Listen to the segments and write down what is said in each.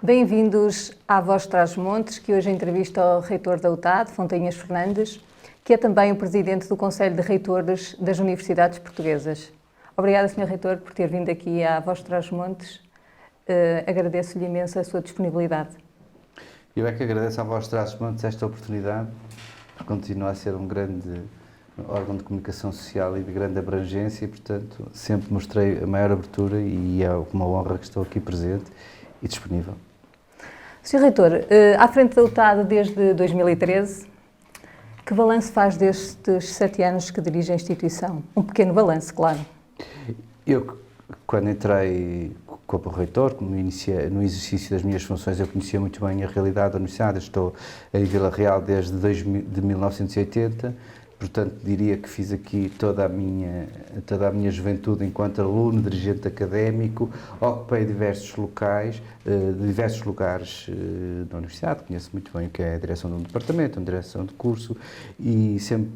Bem-vindos à Voz de Trás-os-Montes, que hoje entrevista o reitor da UTAD, Fontanhas Fernandes, que é também o presidente do Conselho de Reitores das Universidades Portuguesas. Obrigada, Sr. Reitor, por ter vindo aqui à Voz de Trás-os-Montes. Agradeço-lhe imenso a sua disponibilidade. Eu é que agradeço à Voz de Trás-os-Montes esta oportunidade, porque continua a ser um grande órgão de comunicação social e de grande abrangência e, portanto, sempre mostrei a maior abertura e é uma honra que estou aqui presente e disponível. Sr. Reitor, à frente da UTAD desde 2013, que balanço faz destes 7 anos que dirige a instituição? Um pequeno balanço, claro. Eu, quando entrei como reitor, no exercício das minhas funções, eu conhecia muito bem a realidade da universidade. Eu estou em Vila Real desde 1980, portanto diria que fiz aqui toda a minha juventude enquanto aluno, dirigente académico, ocupei diversos lugares da universidade, conheço muito bem o que é a direção de um departamento, a direção de curso e sempre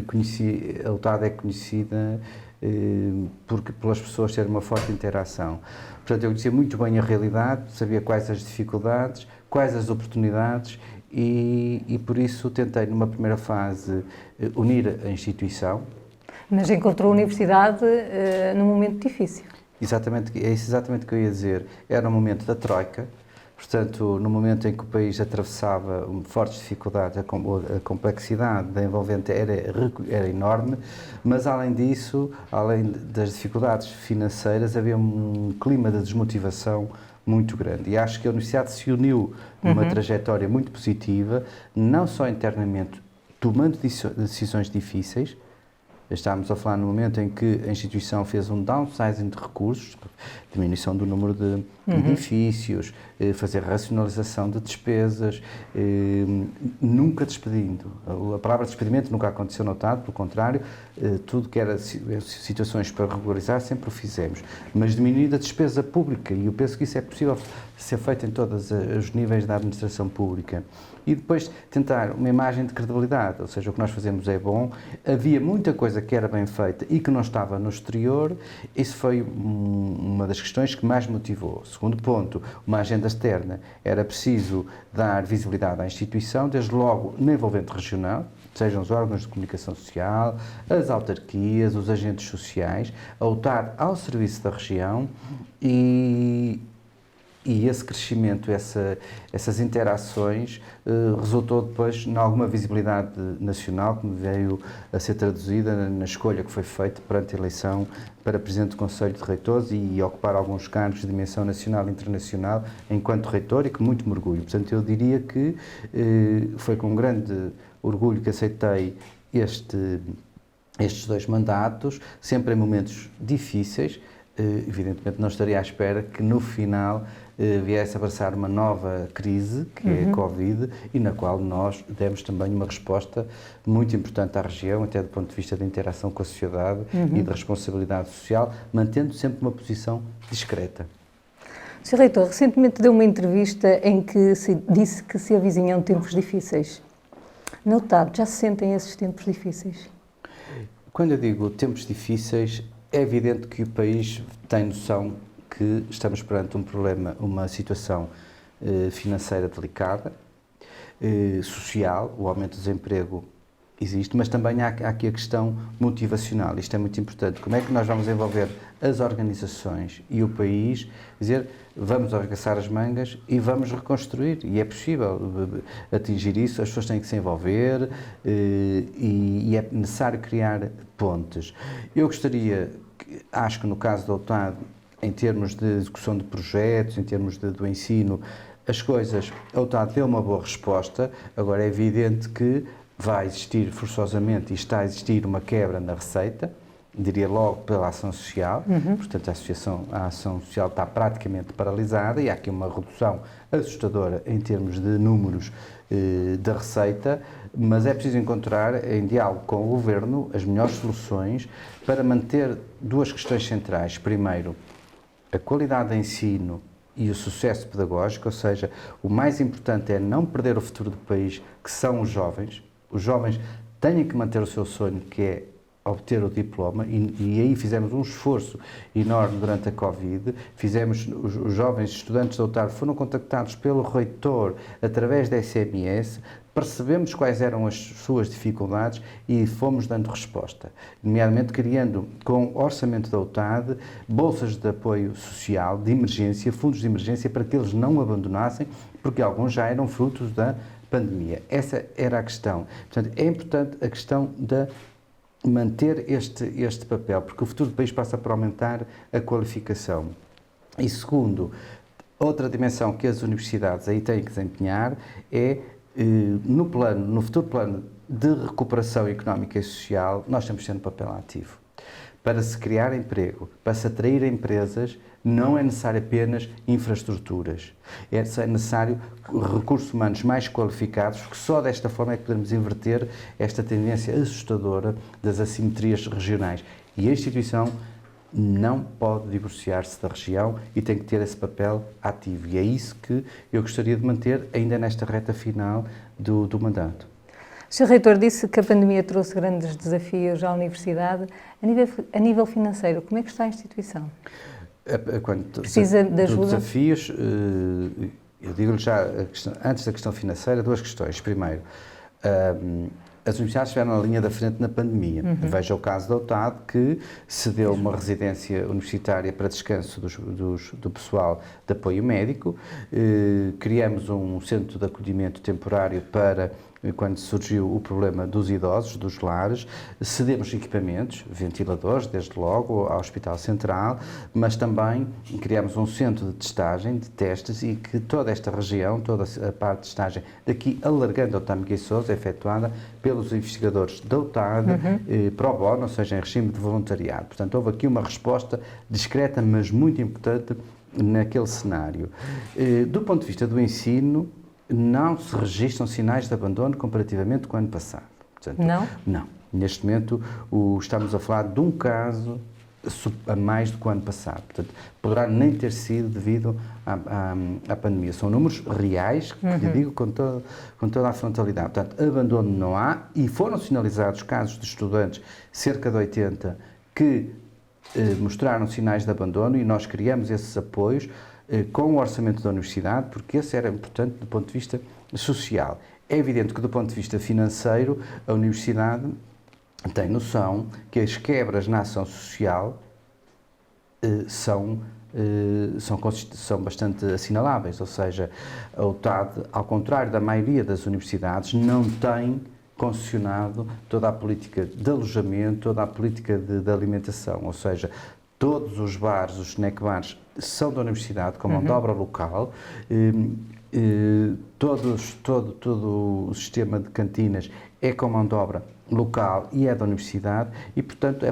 conheci, a UTAD é conhecida porque pelas pessoas terem uma forte interação. Portanto, eu conhecia muito bem a realidade, sabia quais as dificuldades, quais as oportunidades e por isso tentei, numa primeira fase, unir a instituição. Mas encontrou a universidade num momento difícil. Exatamente, é isso exatamente o que eu ia dizer. Era um momento da Troika, portanto, no momento em que o país atravessava fortes dificuldades, a complexidade da envolvente era enorme, mas além disso, além das dificuldades financeiras, havia um clima de desmotivação muito grande. E acho que a Universidade se uniu numa trajetória muito positiva, não só internamente, tomando decisões difíceis. Estávamos a falar no momento em que a instituição fez um downsizing de recursos, diminuição do número de edifícios, fazer racionalização de despesas, nunca despedindo. A palavra despedimento nunca aconteceu no UTAD, pelo contrário, tudo que era situações para regularizar sempre o fizemos. Mas diminuindo a despesa pública, e eu penso que isso é possível ser feito em todos os níveis da administração pública. E depois tentar uma imagem de credibilidade, ou seja, o que nós fazemos é bom, havia muita coisa que era bem feita e que não estava no exterior, isso foi uma das questões que mais motivou. Segundo ponto, uma agenda externa, era preciso dar visibilidade à instituição, desde logo na envolvente regional, sejam os órgãos de comunicação social, as autarquias, os agentes sociais, a UTAD ao serviço da região e esse crescimento, essas interações, resultou depois em alguma visibilidade nacional, que me veio a ser traduzida na escolha que foi feita perante a eleição para Presidente do Conselho de Reitores e ocupar alguns cargos de dimensão nacional e internacional enquanto reitor e com muito me orgulho. Portanto, eu diria que foi com grande orgulho que aceitei estes 2 mandatos, sempre em momentos difíceis. Evidentemente não estaria à espera que no final viesse a abraçar uma nova crise, que é a Covid, e na qual nós demos também uma resposta muito importante à região, até do ponto de vista da interação com a sociedade e de responsabilidade social, mantendo sempre uma posição discreta. Sr. Reitor, recentemente deu uma entrevista em que disse que se avizinham tempos difíceis. Na UTAD, já se sentem esses tempos difíceis? Quando eu digo tempos difíceis, é evidente que o país tem noção que estamos perante um problema, uma situação financeira delicada, social, o aumento do desemprego existe, mas também há aqui a questão motivacional. Isto é muito importante. Como é que nós vamos envolver as organizações e o país, dizer, vamos arregaçar as mangas e vamos reconstruir. E é possível atingir isso, as pessoas têm que se envolver e é necessário criar pontes. Eu gostaria, acho que no caso da UTAD, em termos de execução de projetos, em termos do ensino, as coisas, a UTAD deu uma boa resposta. Agora é evidente que vai existir forçosamente e está a existir uma quebra na receita, diria logo pela ação social, portanto a ação social está praticamente paralisada e há aqui uma redução assustadora em termos de números da receita, mas é preciso encontrar, em diálogo com o Governo, as melhores soluções para manter 2 questões centrais. Primeiro, a qualidade de ensino e o sucesso pedagógico, ou seja, o mais importante é não perder o futuro do país, que são os jovens. Os jovens têm que manter o seu sonho, que é obter o diploma e aí fizemos um esforço enorme durante a Covid. Os jovens estudantes da UTAD foram contactados pelo reitor através da SMS, percebemos quais eram as suas dificuldades e fomos dando resposta, nomeadamente criando, com o orçamento da UTAD, bolsas de apoio social, de emergência, fundos de emergência, para que eles não abandonassem, porque alguns já eram frutos da pandemia. Essa era a questão. Portanto, é importante a questão de manter este papel, porque o futuro do país passa por aumentar a qualificação. E segundo, outra dimensão que as universidades aí têm que desempenhar é, no futuro plano de recuperação económica e social, nós temos que ter um papel ativo. Para se criar emprego, para se atrair empresas, não é necessário apenas infraestruturas. É necessário recursos humanos mais qualificados, porque só desta forma é que podemos inverter esta tendência assustadora das assimetrias regionais. E a instituição não pode divorciar-se da região e tem que ter esse papel ativo. E é isso que eu gostaria de manter ainda nesta reta final do mandato. O Sr. Reitor disse que a pandemia trouxe grandes desafios à Universidade. A nível financeiro, como é que está a instituição? Precisa de ajuda? Desafios, eu digo-lhe já, antes da questão financeira, duas questões. Primeiro, as universidades estiveram na linha da frente na pandemia. Veja o caso da UTAD, que cedeu uma residência universitária para descanso do pessoal de apoio médico. Criamos um centro de acolhimento temporário para quando surgiu o problema dos idosos, dos lares. Cedemos equipamentos, ventiladores, desde logo, ao Hospital Central, mas também criamos um centro de testagem, de testes, e que toda esta região, toda a parte de testagem, daqui alargando ao Tâmega e Sousa, é efetuada pelos investigadores da UTAD, pro bono, ou seja, em regime de voluntariado. Portanto, houve aqui uma resposta discreta, mas muito importante naquele cenário. Do ponto de vista do ensino, não se registram sinais de abandono comparativamente com o ano passado. Portanto, não? Não. Neste momento, estamos a falar de um caso a mais do que o ano passado. Portanto, poderá nem ter sido devido à pandemia. São números reais, que lhe digo com toda a frontalidade. Portanto, abandono não há, e foram sinalizados casos de estudantes, cerca de 80, que mostraram sinais de abandono, e nós criamos esses apoios com o orçamento da universidade, porque esse era importante do ponto de vista social. É evidente que do ponto de vista financeiro, a universidade tem noção que as quebras na ação social são bastante assinaláveis, ou seja, a UTAD, ao contrário da maioria das universidades, não tem concessionado toda a política de alojamento, toda a política de alimentação, ou seja, todos os bares, os snack bars, são da universidade, com mão de obra local. Todo o sistema de cantinas é com mão de obra local e é da universidade, e, portanto,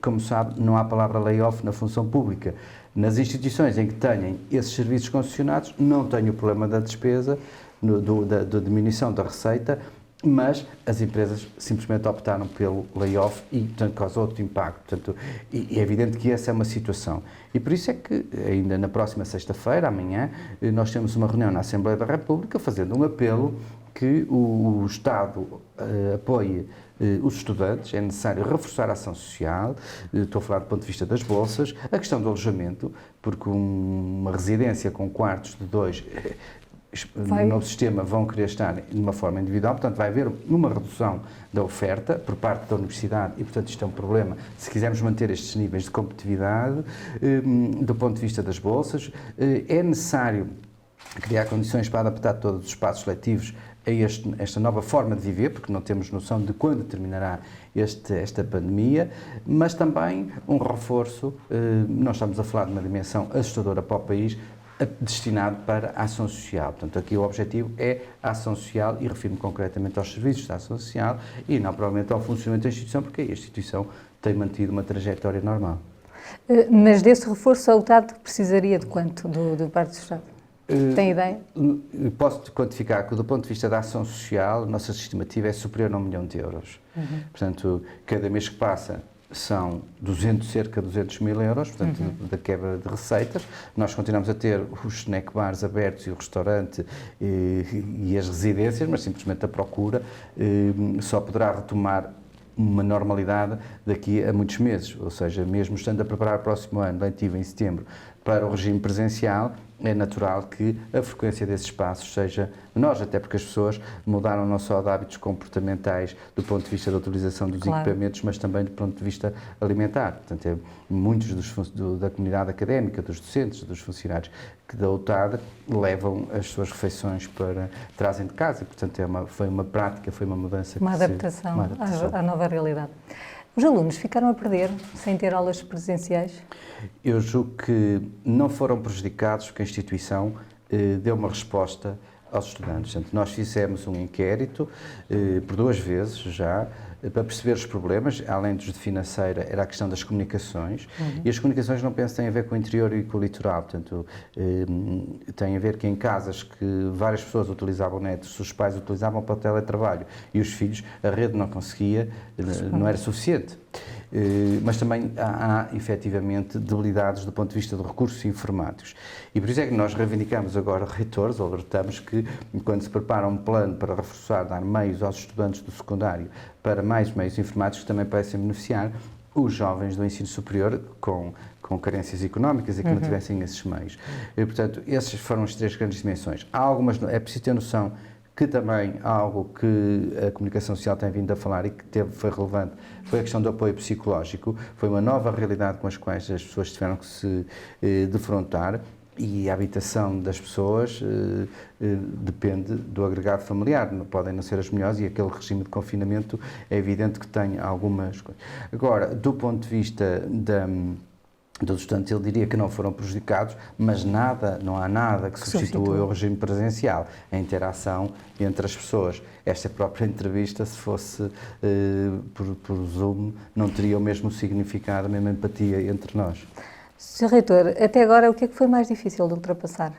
como sabe, não há palavra layoff na função pública. Nas instituições em que tenham esses serviços concessionados, não tem o problema da despesa, da diminuição da receita, mas as empresas simplesmente optaram pelo layoff e, portanto, causou outro impacto. Portanto, é evidente que essa é uma situação. E por isso é que, ainda na próxima sexta-feira, amanhã, nós temos uma reunião na Assembleia da República fazendo um apelo que o Estado apoie os estudantes. É necessário reforçar a ação social. Estou a falar do ponto de vista das bolsas, a questão do alojamento, porque uma residência com quartos de 2... no novo sistema vão querer estar de uma forma individual, portanto vai haver uma redução da oferta por parte da universidade e, portanto, isto é um problema se quisermos manter estes níveis de competitividade. Do ponto de vista das bolsas, é necessário criar condições para adaptar todos os espaços letivos a esta nova forma de viver, porque não temos noção de quando terminará esta pandemia, mas também um reforço. Nós estamos a falar de uma dimensão assustadora para o país, destinado para a ação social. Portanto, aqui o objetivo é a ação social, e refiro-me concretamente aos serviços da ação social e não provavelmente ao funcionamento da instituição, porque a instituição tem mantido uma trajetória normal. Mas desse reforço, a UTAD precisaria de quanto do parte do Estado? Tem ideia? Posso quantificar que, do ponto de vista da ação social, a nossa estimativa é superior a 1 milhão de euros. Portanto, cada mês que passa são cerca de 200 mil euros, portanto, da quebra de receitas. Nós continuamos a ter os snack bars abertos e o restaurante e as residências, mas simplesmente a procura só poderá retomar uma normalidade daqui a muitos meses, ou seja, mesmo estando a preparar o próximo ano letivo em setembro para o regime presencial, é natural que a frequência desses espaços seja menor, até porque as pessoas mudaram não só de hábitos comportamentais do ponto de vista da utilização dos equipamentos, mas também do ponto de vista alimentar. Portanto, muitos da comunidade académica, dos docentes, dos funcionários que da UTAD levam as suas refeições trazem de casa, e, portanto, foi uma prática, foi uma mudança. Uma adaptação à nova realidade. Os alunos ficaram a perder sem ter aulas presenciais? Eu julgo que não foram prejudicados porque a instituição deu uma resposta aos estudantes. Portanto, nós fizemos um inquérito por 2 vezes já para perceber os problemas, além dos de financeira, era a questão das comunicações, e as comunicações não penso têm a ver com o interior e com o litoral, portanto, tem a ver que em casas que várias pessoas utilizavam net, os pais utilizavam para o teletrabalho e os filhos, a rede não conseguia, não era suficiente. Mas também há efetivamente debilidades do ponto de vista de recursos informáticos. E por isso é que nós reivindicamos agora, reitores, ou alertamos que quando se prepara um plano para reforçar, dar meios aos estudantes do secundário para mais meios informáticos, também parecem beneficiar os jovens do ensino superior com carências económicas e que não tivessem esses meios. E, portanto, essas foram as 3 grandes dimensões. Há algumas, é preciso ter noção que também algo que a comunicação social tem vindo a falar e que foi relevante foi a questão do apoio psicológico, foi uma nova realidade com as quais as pessoas tiveram que se defrontar, e a habitação das pessoas depende do agregado familiar, podem não ser as melhores, e aquele regime de confinamento é evidente que tem algumas coisas. Agora, do ponto de vista dos estudantes, eu diria que não foram prejudicados, mas não há nada que substitua o regime presencial, a interação entre as pessoas. Esta própria entrevista, se fosse por Zoom, não teria o mesmo significado, a mesma empatia entre nós. Sr. Reitor, até agora o que é que foi mais difícil de ultrapassar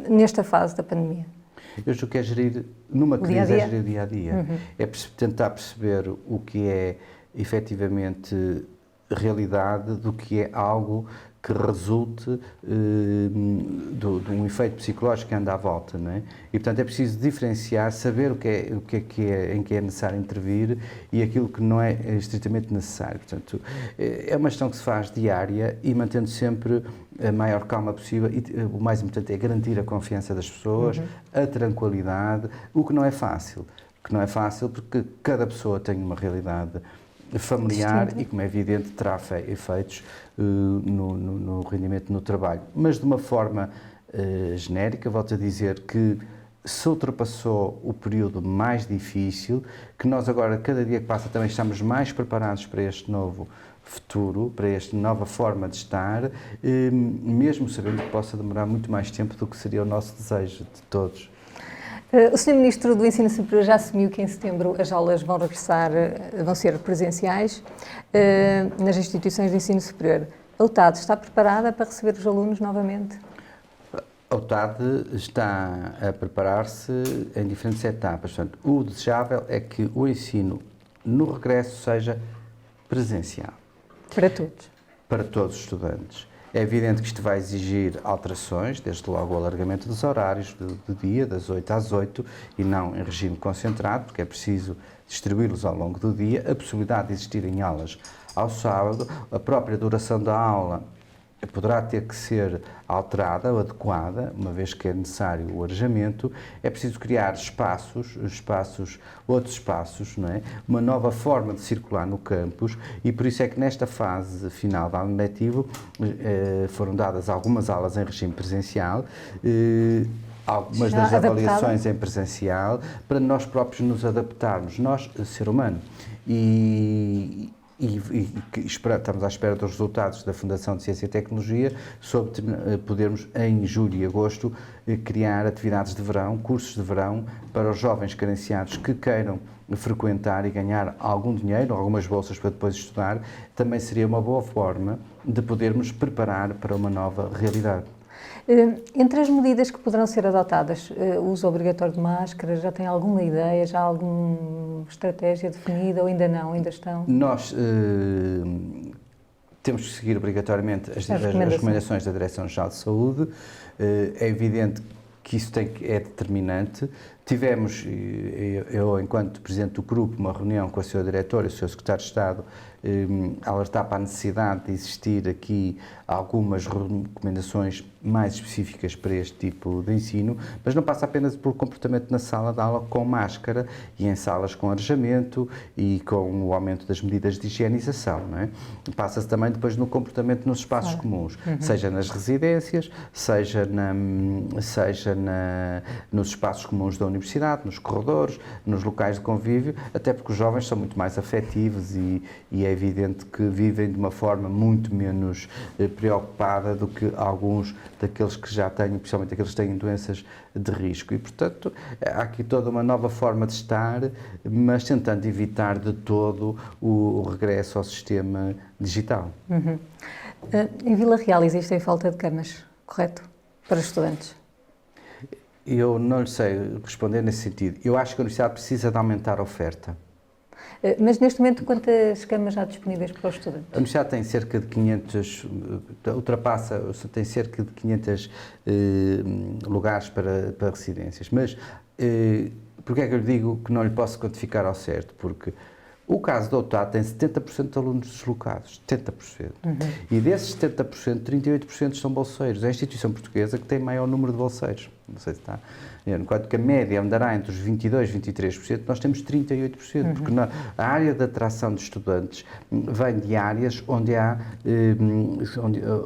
nesta fase da pandemia? Eu julgo que é gerir, numa crise, é gerir dia a dia. É tentar perceber o que é efetivamente realidade do que é algo que resulte de um efeito psicológico que anda à volta, não é? E, portanto, é preciso diferenciar, saber em que é necessário intervir e aquilo que não é estritamente necessário. Portanto, é uma gestão que se faz diária e mantendo sempre a maior calma possível, e o mais importante é garantir a confiança das pessoas, a tranquilidade, o que não é fácil. Que não é fácil porque cada pessoa tem uma realidade familiar e, como é evidente, terá efeitos no rendimento no trabalho. Mas de uma forma genérica, volto a dizer que se ultrapassou o período mais difícil, que nós agora, cada dia que passa, também estamos mais preparados para este novo futuro, para esta nova forma de estar, mesmo sabendo que possa demorar muito mais tempo do que seria o nosso desejo de todos. O Sr. Ministro do Ensino Superior já assumiu que em setembro as aulas vão regressar, vão ser presenciais nas instituições de ensino superior. A UTAD está preparada para receber os alunos novamente? A UTAD está a preparar-se em diferentes etapas. Portanto, o desejável é que o ensino no regresso seja presencial. Para todos? Para todos os estudantes. É evidente que isto vai exigir alterações, desde logo o alargamento dos horários do dia, das 8 às 8, e não em regime concentrado, porque é preciso distribuí-los ao longo do dia, a possibilidade de existirem aulas ao sábado, a própria duração da aula poderá ter que ser alterada ou adequada, uma vez que é necessário o arejamento. É preciso criar outros espaços, não é? Uma nova forma de circular no campus, e por isso é que nesta fase final do ano letivo foram dadas algumas aulas em regime presencial, algumas das avaliações em presencial, para nós próprios nos adaptarmos, nós, ser humano. E estamos à espera dos resultados da Fundação de Ciência e Tecnologia sobre podermos, em julho e agosto, criar atividades de verão, cursos de verão, para os jovens carenciados que queiram frequentar e ganhar algum dinheiro, algumas bolsas para depois estudar. Também seria uma boa forma de podermos preparar para uma nova realidade. Entre as medidas que poderão ser adotadas, o uso obrigatório de máscaras, já tem alguma ideia, já há alguma estratégia definida ou ainda não, ainda estão? Nós temos que seguir obrigatoriamente as recomendações da Direção-Geral de Saúde. É evidente que isso é determinante. Tivemos, eu enquanto Presidente do Grupo, uma reunião com a Sra. Diretora e o Sr. Secretário de Estado, alertar para a necessidade de existir aqui algumas recomendações mais específicas para este tipo de ensino, mas não passa apenas por comportamento na sala de aula com máscara e em salas com arejamento e com o aumento das medidas de higienização, não é? Passa-se também depois no comportamento nos espaços comuns, seja nas residências, seja nos espaços comuns da universidade, nos corredores, nos locais de convívio, até porque os jovens são muito mais afetivos e é evidente que vivem de uma forma muito menos preocupada do que alguns daqueles que já têm, principalmente aqueles que têm doenças de risco. E, portanto, há aqui toda uma nova forma de estar, mas tentando evitar de todo o regresso ao sistema digital. Em Vila Real existem falta de camas, correto? Para estudantes? Eu não lhe sei responder nesse sentido. Eu acho que a universidade precisa de aumentar a oferta. Mas neste momento, quantas camas há disponíveis para os estudantes? A universidade tem cerca de 500, tem cerca de 500 lugares para residências. Mas porquê é que eu lhe digo que não lhe posso quantificar ao certo? Porque o caso da UTAD tem 70% de alunos deslocados, 70%. E desses 70%, 38% são bolseiros. É a instituição portuguesa que tem maior número de bolseiros. Não sei se está. Enquanto que a média andará entre os 22% e 23%, nós temos 38%, porque a área de atração de estudantes vem de áreas onde há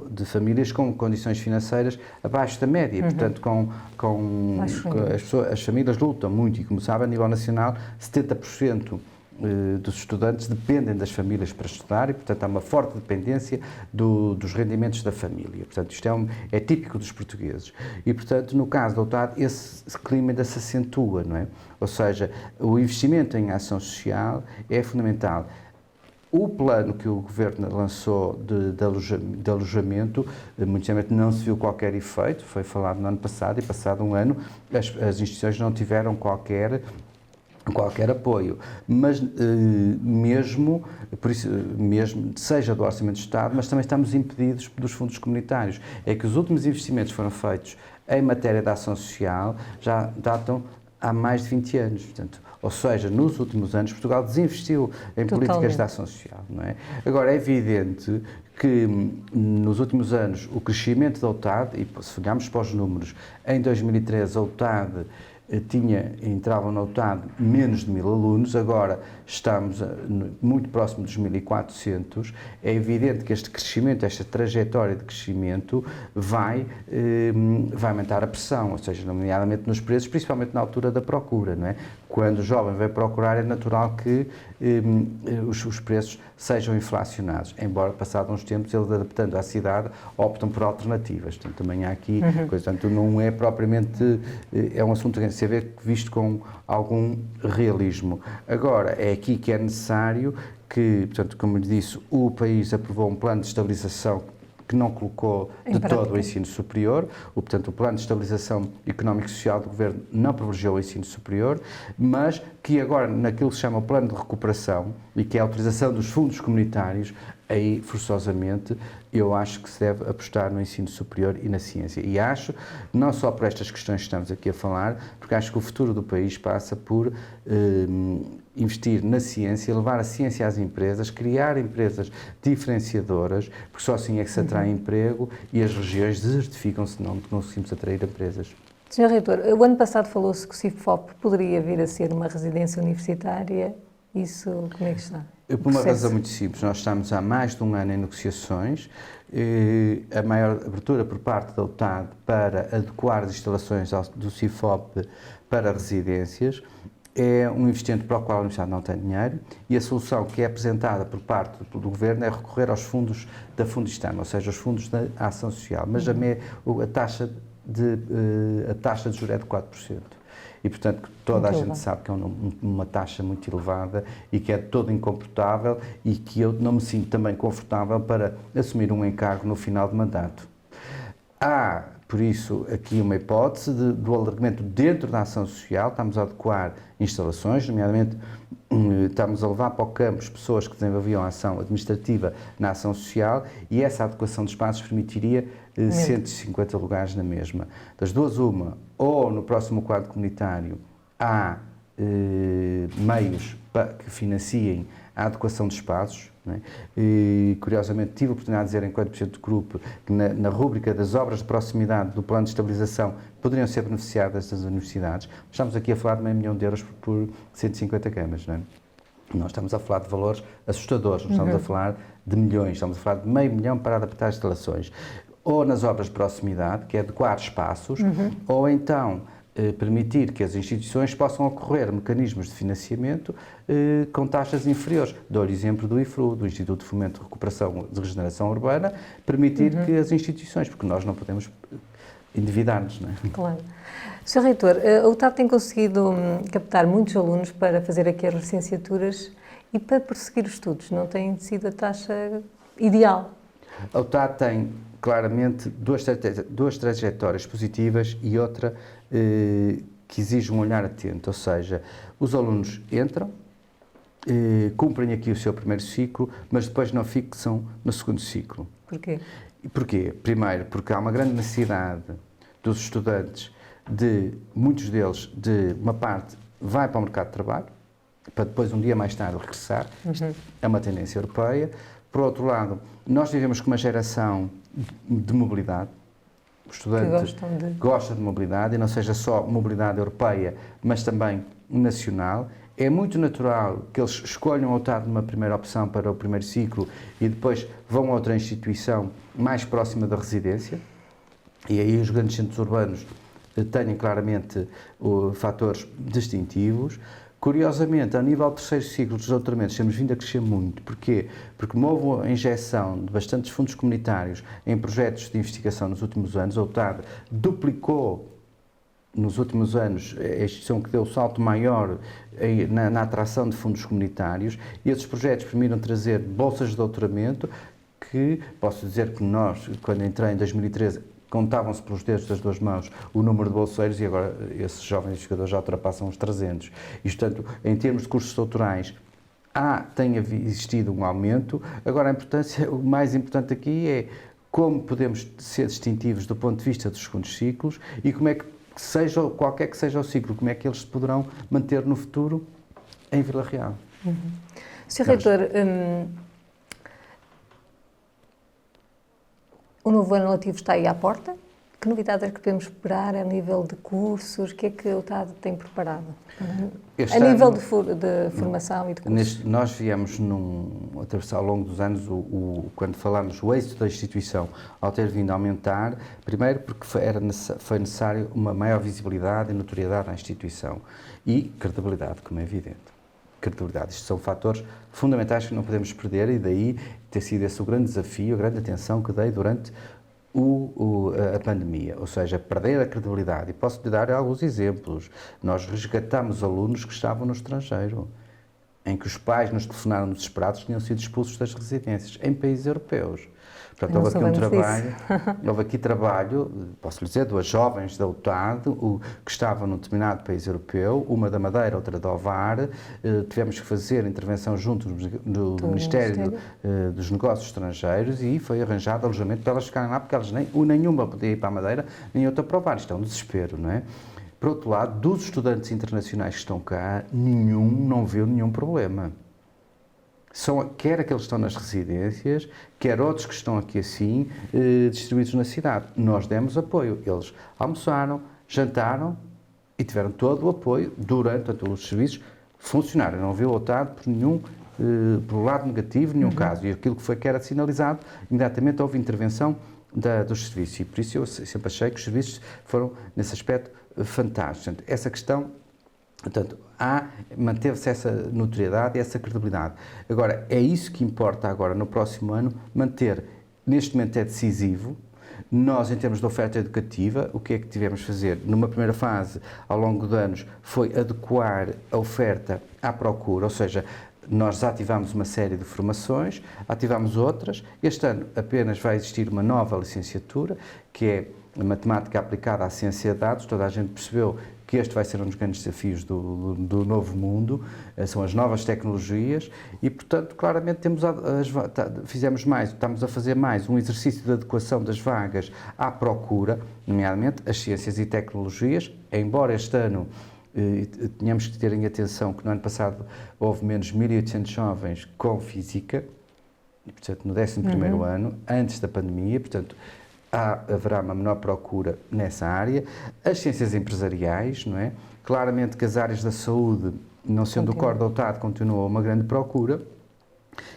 de famílias com condições financeiras abaixo da média, portanto as famílias lutam muito e, como sabem, a nível nacional, 70% dos estudantes dependem das famílias para estudar e, portanto, há uma forte dependência dos rendimentos da família. Portanto, isto é típico dos portugueses. E, portanto, no caso da UTAD, esse clima ainda se acentua, não é? Ou seja, o investimento em ação social é fundamental. O plano que o Governo lançou de alojamento, muito sinceramente, não se viu qualquer efeito, foi falado no ano passado e, passado um ano, as instituições não tiveram qualquer apoio, mas mesmo seja do Orçamento do Estado, mas também estamos impedidos dos fundos comunitários. É que os últimos investimentos foram feitos em matéria de ação social já datam há mais de 20 anos, portanto, ou seja, nos últimos anos Portugal desinvestiu em políticas de ação social, não é? Agora, é evidente que nos últimos anos o crescimento da UTAD, e se olharmos para os números, em 2013 a UTAD entravam na UTAD menos de 1000 alunos, agora estamos muito próximo dos 1400. É evidente que este crescimento, esta trajetória de crescimento vai aumentar a pressão, ou seja, nomeadamente nos preços, principalmente na altura da procura, não é? Quando o jovem vai procurar, é natural que os preços sejam inflacionados, embora passados uns tempos eles, adaptando à cidade, optam por alternativas. Portanto, também há aqui portanto, não é propriamente, é um assunto que tem que ser visto com algum realismo. Agora, é aqui que é necessário que, portanto, como lhe disse, o país aprovou um plano de estabilização que não colocou de todo o ensino superior, portanto, o plano de estabilização económico e social do Governo não privilegiou o ensino superior, mas que agora, naquilo que se chama o plano de recuperação, e que é a utilização dos fundos comunitários, aí, forçosamente, eu acho que se deve apostar no ensino superior e na ciência. E acho, não só por estas questões que estamos aqui a falar, porque acho que o futuro do país passa por investir na ciência, levar a ciência às empresas, criar empresas diferenciadoras, porque só assim é que se atrai emprego e as regiões desertificam-se se não conseguimos atrair empresas. Sr. Reitor, o ano passado falou-se que o CIFOP poderia vir a ser uma residência universitária. Isso, como é que está? Por uma razão muito simples, nós estamos há mais de um ano em negociações, a maior abertura por parte da UTAD para adequar as instalações do CIFOP para residências é um investimento para o qual a Universidade não tem dinheiro e a solução que é apresentada por parte do Governo é recorrer aos fundos da Fundestam, ou seja, os fundos da ação social, mas a taxa de juros é de 4%. E, portanto, toda a gente sabe que é uma taxa muito elevada e que é todo incomportável e que eu não me sinto também confortável para assumir um encargo no final de mandato. Há por isso, aqui uma hipótese do alargamento dentro da ação social. Estamos a adequar instalações, nomeadamente estamos a levar para o campus pessoas que desenvolviam a ação administrativa na ação social, e essa adequação de espaços permitiria 150 lugares na mesma. Das duas, uma, ou no próximo quadro comunitário há meios que financiem a adequação de espaços, não é? E, curiosamente, tive a oportunidade de dizer, enquanto Presidente do grupo, que na rúbrica das obras de proximidade do plano de estabilização poderiam ser beneficiadas das universidades. Estamos aqui a falar de €500 000 por 150 camas, não é? Nós estamos a falar de valores assustadores, não estamos a falar de milhões, estamos a falar de €500 000 para adaptar as instalações. Ou nas obras de proximidade, que é adequar espaços, ou então permitir que as instituições possam ocorrer mecanismos de financiamento com taxas inferiores. Dou-lhe exemplo do IFRU, do Instituto de Fomento de Recuperação de Regeneração Urbana, permitir que as instituições, porque nós não podemos endividar-nos, não é? Claro. Sr. Reitor, a UTAD tem conseguido captar muitos alunos para fazer aqui as licenciaturas e para prosseguir os estudos. Não tem sido a taxa ideal? A UTAD tem claramente duas trajetórias positivas e outra que exige um olhar atento, ou seja, os alunos entram, cumprem aqui o seu primeiro ciclo, mas depois não fixam no segundo ciclo. Porquê? Porquê? Primeiro, porque há uma grande necessidade dos estudantes muitos deles, de uma parte, vai para o mercado de trabalho, para depois, um dia mais tarde, regressar. Isto é uma tendência europeia. Por outro lado, nós vivemos com uma geração de mobilidade. O estudante gosta de mobilidade, e não seja só mobilidade europeia, mas também nacional. É muito natural que eles escolham a UTAD numa primeira opção para o primeiro ciclo e depois vão a outra instituição mais próxima da residência. E aí os grandes centros urbanos têm claramente fatores distintivos. Curiosamente, a nível do terceiro ciclo dos doutoramentos, temos vindo a crescer muito. Porquê? Porque houve a injeção de bastantes fundos comunitários em projetos de investigação nos últimos anos. A UTAD duplicou nos últimos anos a instituição que deu o salto maior na atração de fundos comunitários, e esses projetos permitiram trazer bolsas de doutoramento que, posso dizer que nós, quando entrei em 2013, contavam-se pelos dedos das duas mãos o número de bolseiros, e agora esses jovens investigadores já ultrapassam os 300. E, portanto, em termos de cursos doutorais, tem existido um aumento. Agora, o mais importante aqui é como podemos ser distintivos do ponto de vista dos segundos ciclos e como é que, qualquer que seja o ciclo, como é que eles se poderão manter no futuro em Vila Real. Sr. Reitor, o novo ano letivo está aí à porta. Que novidades é que podemos esperar a nível de cursos? O que é que a UTAD tem preparado? A nível de formação e de cursos? Nós viemos a atravessar ao longo dos anos, quando falamos o êxito da instituição, ao ter vindo a aumentar, primeiro porque foi necessário uma maior visibilidade e notoriedade à instituição e credibilidade, como é evidente. Credibilidade. Isto são fatores fundamentais que não podemos perder, e daí ter sido esse o grande desafio, a grande atenção que dei durante a pandemia, ou seja, perder a credibilidade. E posso-lhe dar alguns exemplos. Nós resgatámos alunos que estavam no estrangeiro, em que os pais nos telefonaram desesperados que tinham sido expulsos das residências, em países europeus. Portanto, houve aqui trabalho, posso lhe dizer, duas jovens da UTAD, que estavam num determinado país europeu, uma da Madeira, outra da Ovar. Tivemos que fazer intervenção junto do Ministério dos Negócios Estrangeiros, e foi arranjado alojamento para elas ficarem lá, porque elas nenhuma podia ir para a Madeira, nem outra para o Ovar. Isto é um desespero, não é? Por outro lado, dos estudantes internacionais que estão cá, não viu nenhum problema. Quer aqueles que estão nas residências, quer outros que estão aqui assim, distribuídos na cidade. Nós demos apoio. Eles almoçaram, jantaram e tiveram todo o apoio durante os serviços funcionaram. Não viu OTAD por lado negativo, nenhum caso. E aquilo que era sinalizado, imediatamente houve intervenção dos serviços. E por isso eu sempre achei que os serviços foram, nesse aspecto, fantásticos. Portanto, essa questão... Portanto, manteve-se essa notoriedade e essa credibilidade. Agora, é isso que importa agora, no próximo ano, manter, neste momento é decisivo. Nós, em termos de oferta educativa, o que é que tivemos de fazer? Numa primeira fase, ao longo de anos, foi adequar a oferta à procura, ou seja, nós ativámos uma série de formações, ativámos outras. Este ano apenas vai existir uma nova licenciatura, que é a matemática aplicada à ciência de dados, toda a gente percebeu que este vai ser um dos grandes desafios do novo mundo, são as novas tecnologias e, portanto, claramente estamos a fazer mais um exercício de adequação das vagas à procura, nomeadamente as ciências e tecnologias, embora este ano tínhamos que ter em atenção que no ano passado houve menos 1.800 jovens com física, e, portanto, no 11º ano, antes da pandemia, portanto, haverá uma menor procura nessa área. As ciências empresariais, não é? Claramente que as áreas da saúde, não sendo o core dotado, continua uma grande procura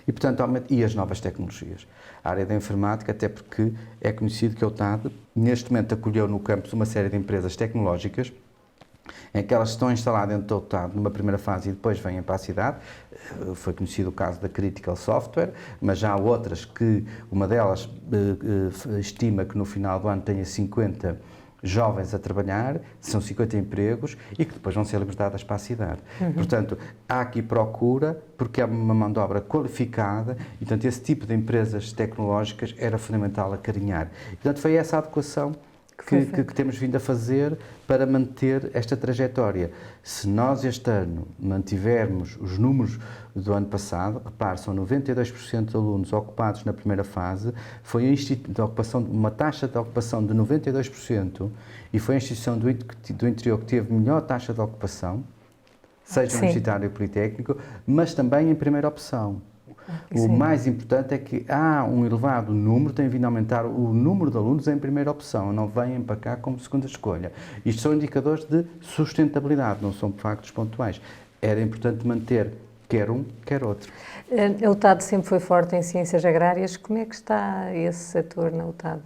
e, portanto, e as novas tecnologias. A área da informática, até porque é conhecido que a UTAD, neste momento, acolheu no campus uma série de empresas tecnológicas em que elas estão instaladas dentro da UTAD numa primeira fase e depois vêm para a cidade. Foi conhecido o caso da Critical Software, mas já há outras que, uma delas estima que no final do ano tenha 50 jovens a trabalhar, são 50 empregos e que depois vão ser libertadas para a cidade. Portanto, há aqui procura, porque é uma mão de obra qualificada e, portanto, esse tipo de empresas tecnológicas era fundamental acarinhar. E, portanto, foi essa a adequação que temos vindo a fazer para manter esta trajetória. Se nós este ano mantivermos os números do ano passado, repare, são 92% de alunos ocupados na primeira fase, foi uma taxa de ocupação de 92% e foi a instituição do interior que teve melhor taxa de ocupação, seja universitário ou politécnico, mas também em primeira opção. O mais importante é que há um elevado número, tem vindo a aumentar o número de alunos em primeira opção, não vêm para cá como segunda escolha. Isto são indicadores de sustentabilidade, não são factos pontuais. Era importante manter quer um, quer outro. A UTAD sempre foi forte em ciências agrárias. Como é que está esse setor na UTAD?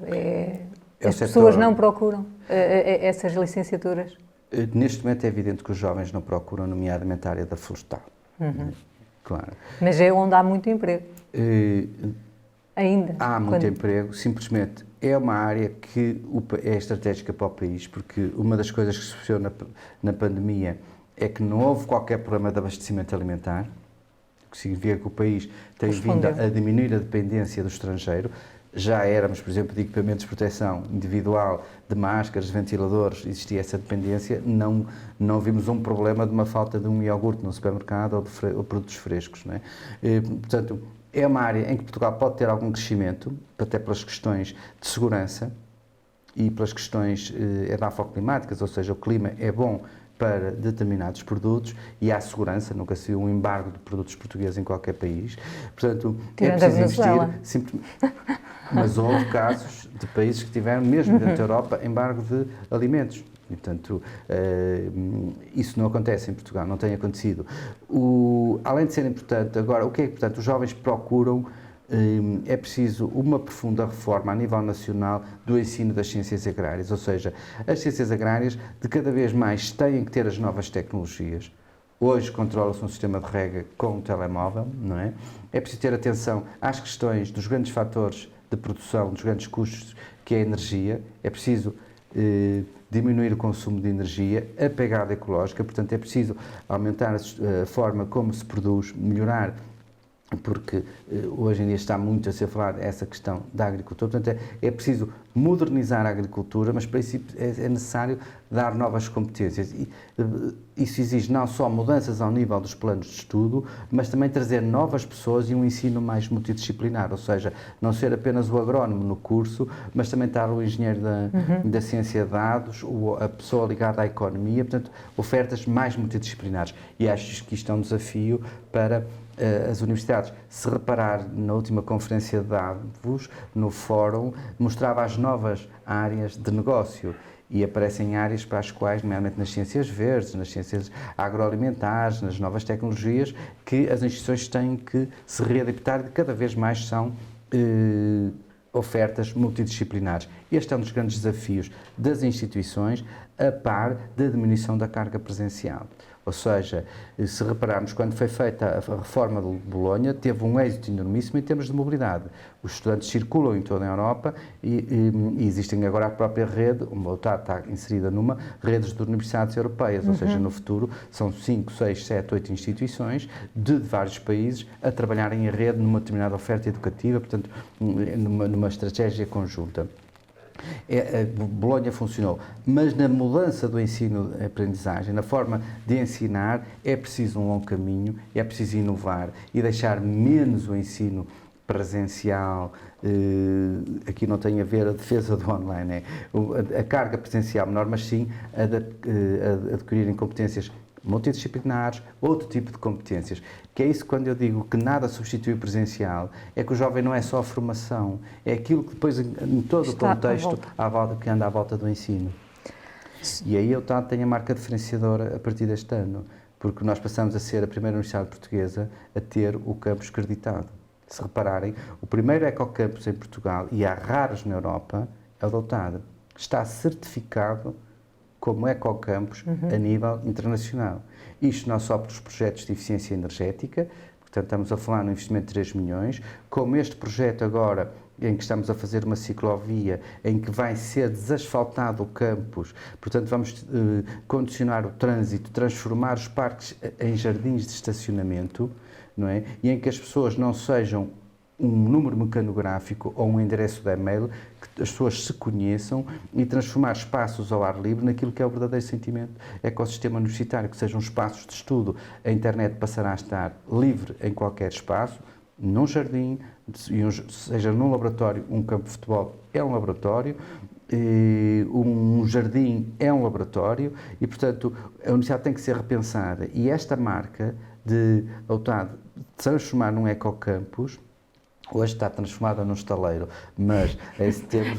As pessoas não procuram essas licenciaturas? Neste momento é evidente que os jovens não procuram, nomeadamente a área da florestal. Claro. Mas é onde há muito emprego. Ainda. Há muito emprego, simplesmente é uma área que é estratégica para o país, porque uma das coisas que se percebeu na pandemia é que não houve qualquer problema de abastecimento alimentar, o que significa que o país tem vindo a diminuir a dependência do estrangeiro. Já éramos, por exemplo, de equipamentos de proteção individual, de máscaras, ventiladores, existia essa dependência, não vimos um problema de uma falta de um iogurte no supermercado ou produtos frescos, não é? Portanto, é uma área em que Portugal pode ter algum crescimento, até pelas questões de segurança e pelas questões edafoclimáticas, ou seja, o clima é bom para determinados produtos e há segurança, nunca se viu um embargo de produtos portugueses em qualquer país. Portanto, é preciso investir. Mas houve casos de países que tiveram, mesmo dentro da Europa, embargo de alimentos. E, portanto, isso não acontece em Portugal, não tem acontecido. Além de ser importante, agora, o que é importante? Os jovens procuram, é preciso uma profunda reforma a nível nacional do ensino das ciências agrárias, ou seja, as ciências agrárias de cada vez mais têm que ter as novas tecnologias. Hoje controla-se um sistema de rega com um telemóvel, não é? É preciso ter atenção às questões dos grandes fatores de produção, dos grandes custos, que é a energia. É preciso diminuir o consumo de energia, a pegada ecológica, portanto é preciso aumentar a forma como se produz, melhorar, porque hoje em dia está muito a ser falado essa questão da agricultura, portanto é preciso modernizar a agricultura, mas para isso é necessário dar novas competências. E isso exige não só mudanças ao nível dos planos de estudo, mas também trazer novas pessoas e um ensino mais multidisciplinar, ou seja, não ser apenas o agrónomo no curso, mas também estar o engenheiro da ciência de dados, a pessoa ligada à economia, portanto, ofertas mais multidisciplinares. E acho que isto é um desafio para as universidades. Se reparar na última conferência de Davos, no fórum, mostrava as novas áreas de negócio e aparecem áreas para as quais, nomeadamente nas ciências verdes, nas ciências agroalimentares, nas novas tecnologias, que as instituições têm que se readaptar e cada vez mais são ofertas multidisciplinares. Este é um dos grandes desafios das instituições, a par da diminuição da carga presencial. Ou seja, se repararmos, quando foi feita a reforma de Bolonha, teve um êxito enormíssimo em termos de mobilidade. Os estudantes circulam em toda a Europa e existem agora a própria rede, uma está inserida numa, redes de universidades europeias, ou seja, no futuro são 5, 6, 7, 8 instituições de vários países a trabalharem em rede numa determinada oferta educativa, portanto, numa estratégia conjunta. Bolonha funcionou, mas na mudança do ensino-aprendizagem, na forma de ensinar, é preciso um longo caminho, é preciso inovar e deixar menos o ensino presencial. Aqui não tem a ver a defesa do online, a carga presencial menor, mas sim a adquirirem competências multidisciplinares, outro tipo de competências, que é isso quando eu digo que nada substitui o presencial, é que o jovem não é só a formação, é aquilo que depois em todo o contexto que anda à volta do ensino. E aí eu tenho a marca diferenciadora a partir deste ano, porque nós passamos a ser a primeira universidade portuguesa a ter o campus creditado. Se repararem, o primeiro ecocampus em Portugal, e há raros na Europa, é o da UTAD. Está certificado como ecocampus a nível internacional. Isto não só pelos projetos de eficiência energética, portanto estamos a falar num investimento de 3 milhões, como este projeto agora, em que estamos a fazer uma ciclovia, em que vai ser desasfaltado o campus, portanto vamos condicionar o trânsito, transformar os parques em jardins de estacionamento, não é? E em que as pessoas não sejam um número mecanográfico ou um endereço de e-mail, que as pessoas se conheçam e transformar espaços ao ar livre naquilo que é o verdadeiro sentimento ecossistema universitário, que sejam espaços de estudo. A internet passará a estar livre em qualquer espaço, num jardim, seja num laboratório, um campo de futebol é um laboratório, um jardim é um laboratório e, portanto, a universidade tem que ser repensada. E esta marca de transformar num ecocampus, hoje está transformada num estaleiro, mas em setembro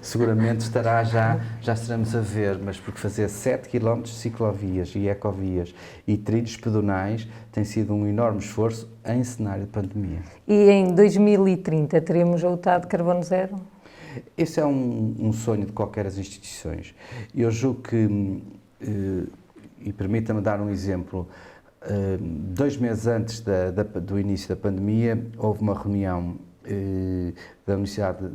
seguramente estará já estaremos a ver, mas porque fazer 7 km de ciclovias e ecovias e trilhos pedonais tem sido um enorme esforço em cenário de pandemia. E em 2030 teremos a UTAD carbono zero? Esse é um sonho de qualquer das instituições. Eu julgo que, e permita-me dar um exemplo, 2 meses antes do início da pandemia, houve uma reunião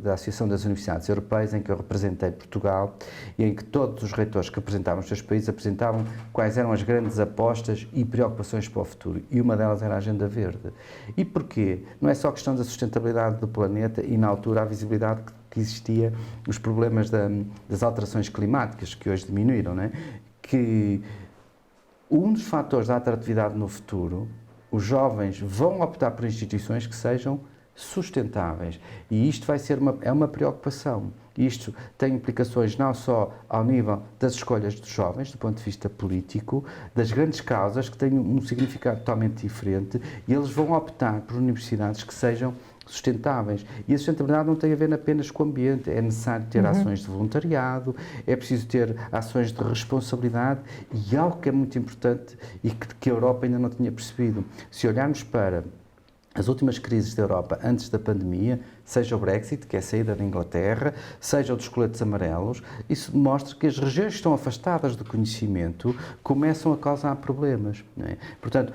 da Associação das Universidades Europeias, em que eu representei Portugal e em que todos os reitores que representavam os seus países apresentavam quais eram as grandes apostas e preocupações para o futuro. E uma delas era a Agenda Verde. E porquê? Não é só questão da sustentabilidade do planeta e, na altura, a visibilidade que existia, os problemas das alterações climáticas, que hoje diminuíram, não é? Que um dos fatores da atratividade no futuro, os jovens vão optar por instituições que sejam sustentáveis. E isto vai ser uma preocupação. Isto tem implicações não só ao nível das escolhas dos jovens, do ponto de vista político, das grandes causas que têm um significado totalmente diferente, e eles vão optar por universidades que sejam sustentáveis. E a sustentabilidade não tem a ver apenas com o ambiente, é necessário ter ações de voluntariado, é preciso ter ações de responsabilidade e algo que é muito importante e que a Europa ainda não tinha percebido. Se olharmos para as últimas crises da Europa antes da pandemia, seja o Brexit, que é a saída da Inglaterra, seja o dos coletes amarelos, isso mostra que as regiões que estão afastadas do conhecimento começam a causar problemas. Não é? Portanto,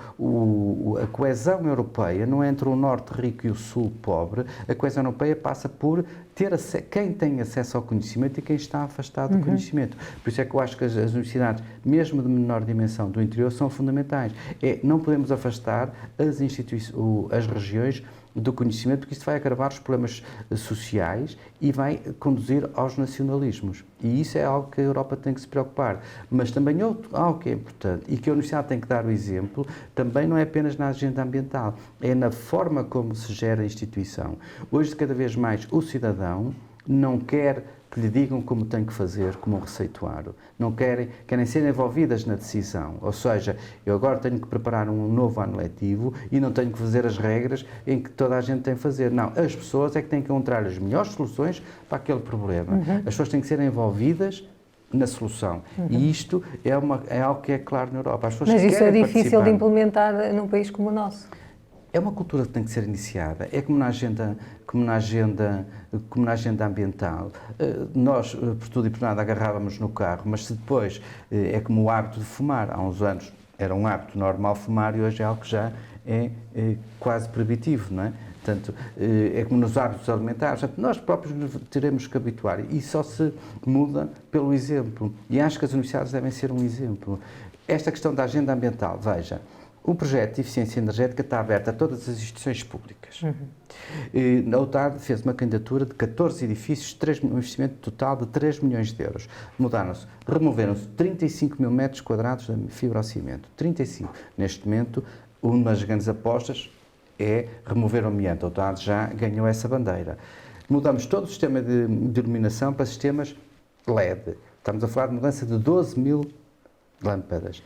a coesão europeia não é entre o norte rico e o sul pobre, a coesão europeia passa por ter quem tem acesso ao conhecimento e quem está afastado do conhecimento. Por isso é que eu acho que as universidades, mesmo de menor dimensão do interior, são fundamentais. Não podemos afastar as regiões do conhecimento, porque isto vai agravar os problemas sociais e vai conduzir aos nacionalismos. E isso é algo que a Europa tem que se preocupar. Mas também algo que é importante e que a Universidade tem que dar o exemplo, também não é apenas na agenda ambiental, é na forma como se gera a instituição. Hoje, cada vez mais, o cidadão não quer que lhe digam como tem que fazer, como um receituário. Não querem ser envolvidas na decisão. Ou seja, eu agora tenho que preparar um novo ano letivo e não tenho que fazer as regras em que toda a gente tem que fazer. Não, as pessoas é que têm que encontrar as melhores soluções para aquele problema. As pessoas têm que ser envolvidas na solução. E isto é algo que é claro na Europa. As pessoas Mas isso é difícil participar. de implementar num país como o nosso. É uma cultura que tem que ser iniciada. É como na agenda ambiental. Nós, por tudo e por nada, agarrávamos no carro, mas se depois é como o hábito de fumar. Há uns anos era um hábito normal fumar e hoje é algo que já é quase proibitivo, não é? Portanto, é como nos hábitos alimentares. Portanto, nós próprios teremos que habituar. E só se muda pelo exemplo. E acho que as universidades devem ser um exemplo. Esta questão da agenda ambiental, veja, O projeto de eficiência energética está aberto a todas as instituições públicas. A UTAD fez uma candidatura de 14 edifícios, um investimento total de 3 milhões de euros. Removeram-se 35 mil metros quadrados de fibrocimento. 35. Neste momento, uma das grandes apostas é remover o amianto. A UTAD já ganhou essa bandeira. Mudamos todo o sistema de iluminação para sistemas LED. Estamos a falar de mudança de 12 mil lâmpadas.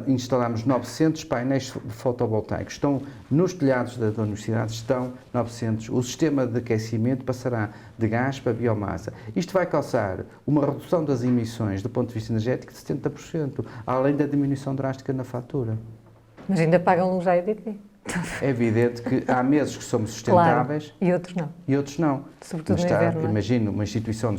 Instalamos 900 painéis fotovoltaicos. Estão nos telhados da universidade, estão 900. O sistema de aquecimento passará de gás para biomassa. Isto vai causar uma redução das emissões do ponto de vista energético de 70%, além da diminuição drástica na fatura. Mas ainda pagam luz à EDP. É evidente que há meses que somos sustentáveis, claro, e outros não. E outros não. Sobretudo no inverno. Imagino uma instituição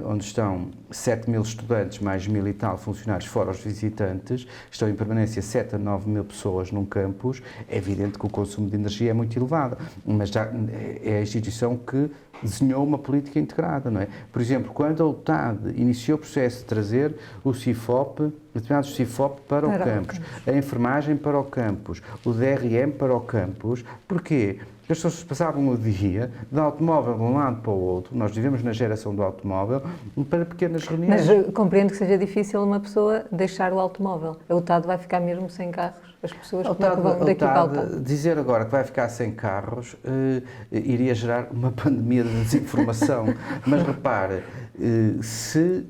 onde estão 7 mil estudantes, mais 1000 e tal funcionários, fora os visitantes, estão em permanência 7 a 9 mil pessoas num campus. É evidente que o consumo de energia é muito elevado, mas já é a instituição que desenhou uma política integrada, não é? Por exemplo, quando a UTAD iniciou o processo de trazer o CIFOP, determinados CIFOP para o campus, a enfermagem para o campus, o DRM para o campus, porquê? As pessoas passavam o dia de automóvel de um lado para o outro, nós vivemos na geração do automóvel, para pequenas reuniões. Mas compreendo que seja difícil uma pessoa deixar o automóvel. A UTAD vai ficar mesmo sem carros? As pessoas como é que vão daqui para a UTAD? Dizer agora que vai ficar sem carros iria gerar uma pandemia de desinformação. Mas repare, se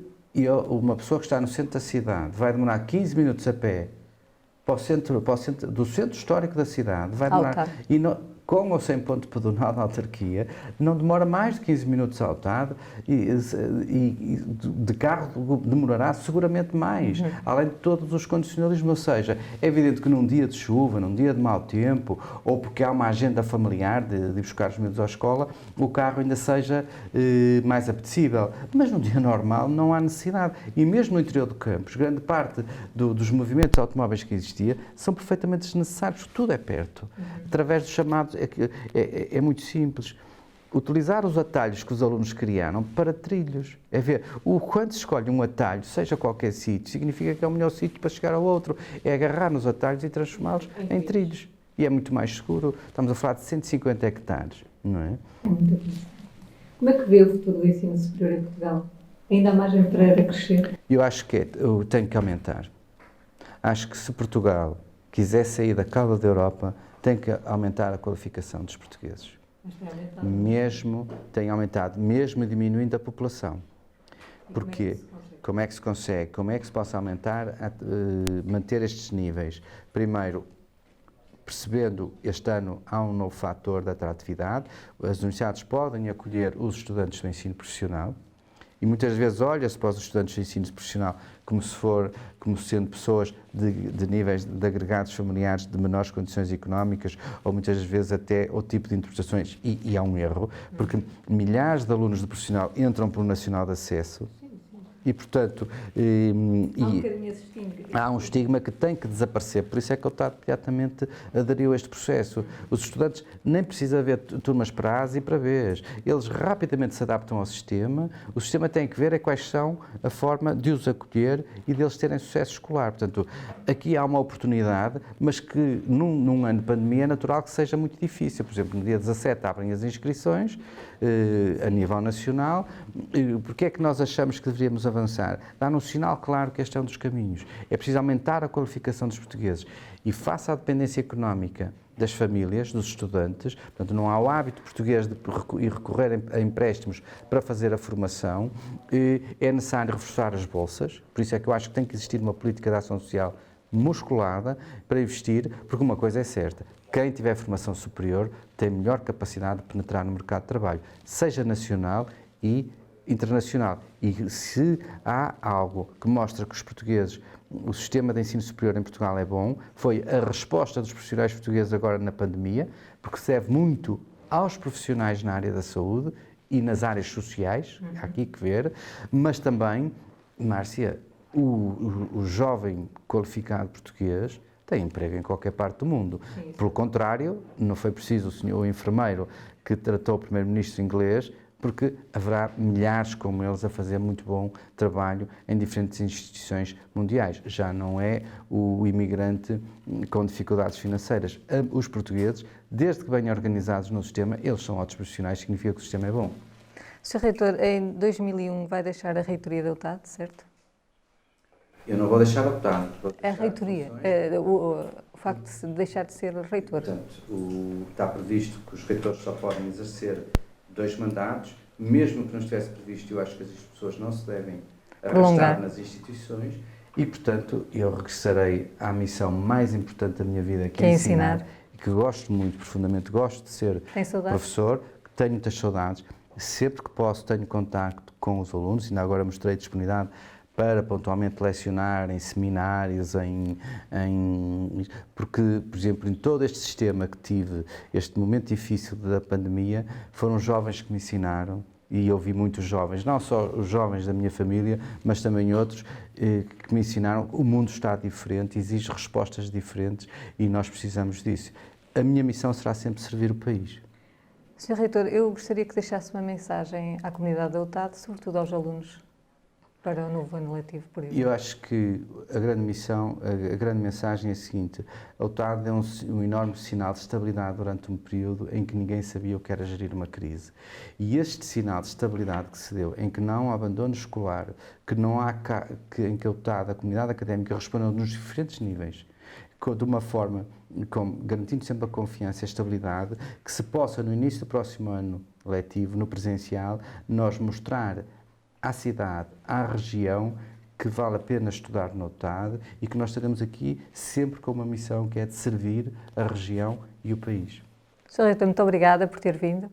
uma pessoa que está no centro da cidade vai demorar 15 minutos a pé para o centro do centro histórico da cidade, vai demorar... Com ou sem ponto pedonal na autarquia, não demora mais de 15 minutos à UTAD e de carro demorará seguramente mais, além de todos os condicionalismos. Ou seja, é evidente que num dia de chuva, num dia de mau tempo, ou porque há uma agenda familiar de ir buscar os miúdos à escola, o carro ainda seja mais apetecível. Mas num dia normal não há necessidade. E mesmo no interior do campus, grande parte dos movimentos automóveis que existia são perfeitamente desnecessários, tudo é perto. Através dos chamados... É muito simples. Utilizar os atalhos que os alunos criaram para trilhos. É ver, quando se escolhe um atalho, seja qualquer sítio, significa que é o melhor sítio para chegar ao outro. É agarrar nos atalhos e transformá-los em trilhos. E é muito mais seguro. Estamos a falar de 150 hectares, não é? Como é que vê o futuro do ensino superior em Portugal? Ainda há margem para crescer? Eu acho que tem que aumentar. Acho que se Portugal quiser sair da cauda da Europa, tem que aumentar a qualificação dos portugueses. Tem aumentado, mesmo diminuindo a população. Porquê? Como é que se consegue? Como é que se possa aumentar, manter estes níveis? Primeiro, percebendo este ano há um novo fator de atratividade, as universidades podem acolher os estudantes do ensino profissional, e muitas vezes olha-se para os estudantes de ensino profissional como sendo pessoas de níveis de agregados familiares de menores condições económicas, ou muitas vezes até outro tipo de interpretações, e há um erro, porque milhares de alunos de profissional entram pelo Nacional de Acesso, e, portanto, há um estigma que tem que desaparecer. Por isso é que o TAD imediatamente aderiu a este processo. Os estudantes nem precisam haver turmas para A's e para B's. Eles rapidamente se adaptam ao sistema. O sistema tem que ver quais são a forma de os acolher e deles terem sucesso escolar. Portanto, aqui há uma oportunidade, mas que num ano de pandemia é natural que seja muito difícil. Por exemplo, no dia 17 abrem as inscrições a nível nacional. Porque é que nós achamos que deveríamos avançar? Dá-nos um sinal claro que este é um dos caminhos. É preciso aumentar a qualificação dos portugueses. E face à dependência económica das famílias, dos estudantes, portanto não há o hábito português de recorrer a empréstimos para fazer a formação, é necessário reforçar as bolsas. Por isso é que eu acho que tem que existir uma política de ação social musculada para investir, porque uma coisa é certa: quem tiver formação superior tem melhor capacidade de penetrar no mercado de trabalho, seja nacional e internacional. E se há algo que mostra que os portugueses, o sistema de ensino superior em Portugal é bom, foi a resposta dos profissionais portugueses agora na pandemia, porque se deve muito aos profissionais na área da saúde e nas áreas sociais, há aqui que ver, mas também, Márcia, o jovem qualificado português tem emprego em qualquer parte do mundo. Pelo contrário, não foi preciso o enfermeiro que tratou o primeiro-ministro inglês porque haverá milhares como eles a fazer muito bom trabalho em diferentes instituições mundiais. Já não é o imigrante com dificuldades financeiras. Os portugueses, desde que bem organizados no sistema, eles são ótimos profissionais, significa que o sistema é bom. Sr. Reitor, em 2001 vai deixar a reitoria da UTAD, certo? Eu não vou deixar optar. A reitoria, o facto de deixar de ser reitor. Portanto, está previsto que os reitores só podem exercer 2 mandatos, mesmo que não estivesse previsto, eu acho que as pessoas não se devem arrastar nas instituições e, portanto, eu regressarei à missão mais importante da minha vida, que é ensinar, e que gosto muito, profundamente gosto de ser professor, que tenho muitas saudades, sempre que posso tenho contacto com os alunos, ainda agora mostrei disponibilidade para pontualmente lecionar em seminários, porque, por exemplo, em todo este sistema que tive, este momento difícil da pandemia, foram jovens que me ensinaram, e eu vi muitos jovens, não só os jovens da minha família, mas também outros, que me ensinaram que o mundo está diferente, exige respostas diferentes e nós precisamos disso. A minha missão será sempre servir o país. Sr. Reitor, eu gostaria que deixasse uma mensagem à comunidade da UTAD, sobretudo aos alunos, para o novo ano letivo, por exemplo. Eu acho que a grande missão, a grande mensagem é a seguinte: a UTAD deu um enorme sinal de estabilidade durante um período em que ninguém sabia o que era gerir uma crise. E este sinal de estabilidade que se deu, em que não há abandono escolar, em que a UTAD, a comunidade académica, respondeu nos diferentes níveis, de uma forma garantindo sempre a confiança e a estabilidade, que se possa, no início do próximo ano letivo, no presencial, nós mostrar à cidade, à região, que vale a pena estudar na UTAD e que nós estaremos aqui sempre com uma missão que é de servir a região e o país. Sr. Reitor, muito obrigada por ter vindo.